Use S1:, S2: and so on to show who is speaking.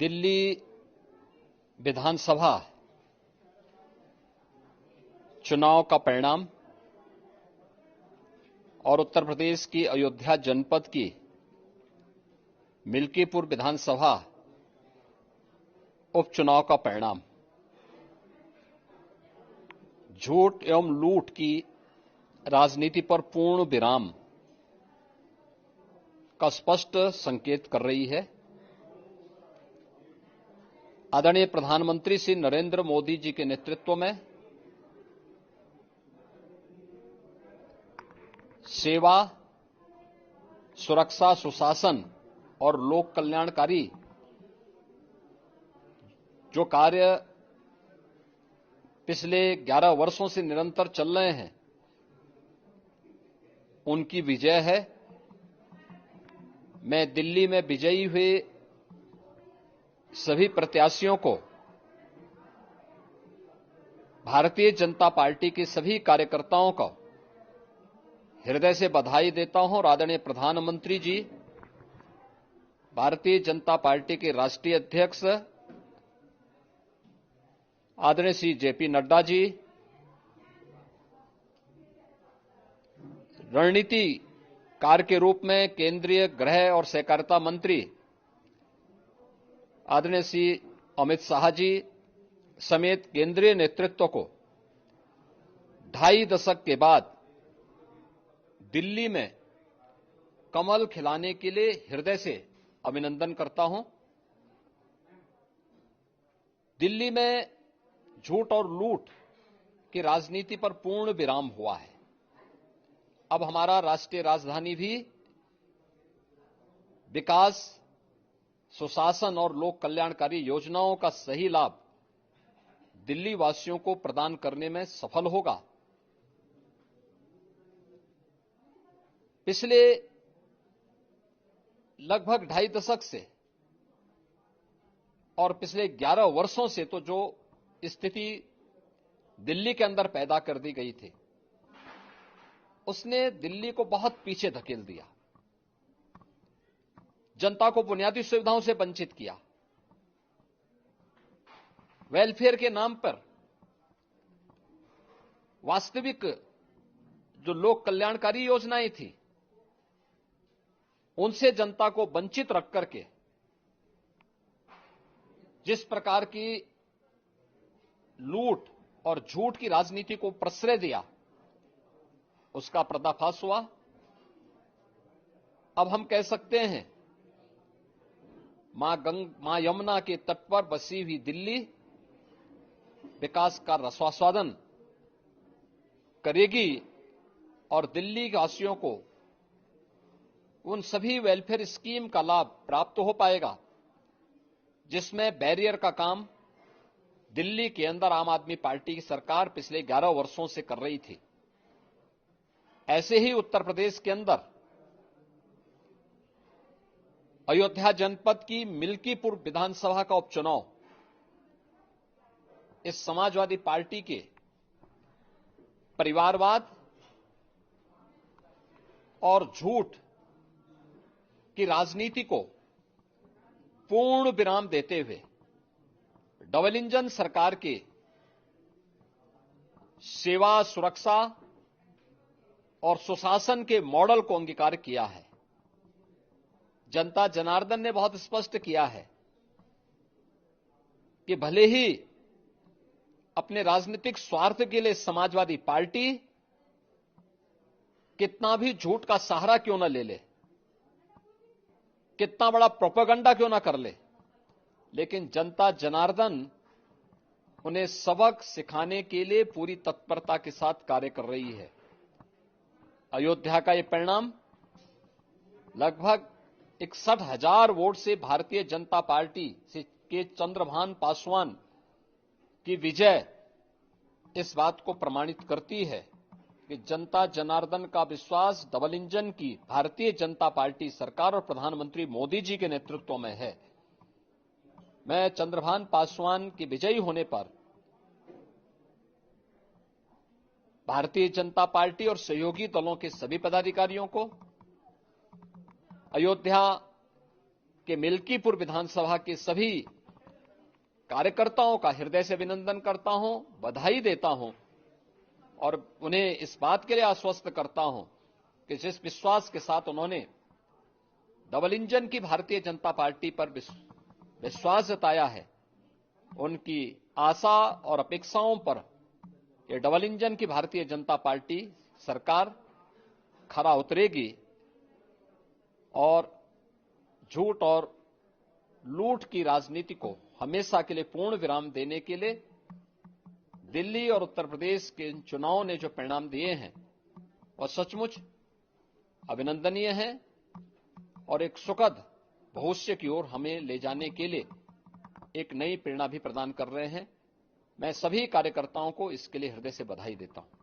S1: दिल्ली विधानसभा चुनाव का परिणाम और उत्तर प्रदेश की अयोध्या जनपद की मिल्कीपुर विधानसभा उपचुनाव का परिणाम झूठ एवं लूट की राजनीति पर पूर्ण विराम का स्पष्ट संकेत कर रही है। आदरणीय प्रधानमंत्री श्री नरेंद्र मोदी जी के नेतृत्व में सेवा, सुरक्षा, सुशासन और लोक कल्याणकारी जो कार्य पिछले 11 वर्षों से निरंतर चल रहे हैं, उनकी विजय है। मैं दिल्ली में विजयी हुए सभी प्रत्याशियों को, भारतीय जनता पार्टी के सभी कार्यकर्ताओं को हृदय से बधाई देता हूं और आदरणीय प्रधानमंत्री जी, भारतीय जनता पार्टी के राष्ट्रीय अध्यक्ष आदरणीय श्री जेपी नड्डा जी, रणनीतिकार के रूप में केंद्रीय गृह और सहकारिता मंत्री आदरणीय श्री अमित शाह जी समेत केंद्रीय नेतृत्व को 2.5 दशक के बाद दिल्ली में कमल खिलाने के लिए हृदय से अभिनंदन करता हूं। दिल्ली में झूठ और लूट की राजनीति पर पूर्ण विराम हुआ है। अब हमारा राष्ट्रीय राजधानी भी विकास, सुशासन और लोक कल्याणकारी योजनाओं का सही लाभ दिल्ली वासियों को प्रदान करने में सफल होगा। पिछले लगभग 2.5 दशक से और पिछले 11 वर्षों से तो जो स्थिति दिल्ली के अंदर पैदा कर दी गई थी, उसने दिल्ली को बहुत पीछे धकेल दिया, जनता को बुनियादी सुविधाओं से वंचित किया, वेलफेयर के नाम पर वास्तविक जो लोक कल्याणकारी योजनाएं थी उनसे जनता को वंचित रख करके जिस प्रकार की लूट और झूठ की राजनीति को प्रश्रय दिया, उसका पर्दाफाश हुआ। अब हम कह सकते हैं मां यमुना के तट पर बसी हुई दिल्ली विकास का रसास्वादन करेगी और दिल्ली वासियों को उन सभी वेलफेयर स्कीम का लाभ प्राप्त हो पाएगा जिसमें बैरियर का काम दिल्ली के अंदर आम आदमी पार्टी की सरकार पिछले 11 वर्षों से कर रही थी। ऐसे ही उत्तर प्रदेश के अंदर अयोध्या जनपद की मिल्कीपुर विधानसभा का उपचुनाव इस समाजवादी पार्टी के परिवारवाद और झूठ की राजनीति को पूर्ण विराम देते हुए डबल इंजन सरकार के सेवा, सुरक्षा और सुशासन के मॉडल को अंगीकार किया है। जनता जनार्दन ने बहुत स्पष्ट किया है कि भले ही अपने राजनीतिक स्वार्थ के लिए समाजवादी पार्टी कितना भी झूठ का सहारा क्यों न ले ले, कितना बड़ा प्रोपेगेंडा क्यों ना कर ले, लेकिन जनता जनार्दन उन्हें सबक सिखाने के लिए पूरी तत्परता के साथ कार्य कर रही है। अयोध्या का यह परिणाम लगभग 61,000 वोट से भारतीय जनता पार्टी के चंद्रभान पासवान की विजय इस बात को प्रमाणित करती है कि जनता जनार्दन का विश्वास डबल इंजन की भारतीय जनता पार्टी सरकार और प्रधानमंत्री मोदी जी के नेतृत्व में है। मैं चंद्रभान पासवान की विजयी होने पर भारतीय जनता पार्टी और सहयोगी दलों के सभी पदाधिकारियों को, अयोध्या कि मिल्कीपुर विधानसभा के सभी कार्यकर्ताओं का हृदय से अभिनंदन करता हूं, बधाई देता हूं और उन्हें इस बात के लिए आश्वस्त करता हूं कि जिस विश्वास के साथ उन्होंने डबल इंजन की भारतीय जनता पार्टी पर विश्वास जताया है, उनकी आशा और अपेक्षाओं पर ये डबल इंजन की भारतीय जनता पार्टी सरकार खरा उतरेगी और झूठ और लूट की राजनीति को हमेशा के लिए पूर्ण विराम देने के लिए दिल्ली और उत्तर प्रदेश के इन चुनावों ने जो परिणाम दिए हैं वह सचमुच अभिनंदनीय हैं और एक सुखद भविष्य की ओर हमें ले जाने के लिए एक नई प्रेरणा भी प्रदान कर रहे हैं। मैं सभी कार्यकर्ताओं को इसके लिए हृदय से बधाई देता हूं।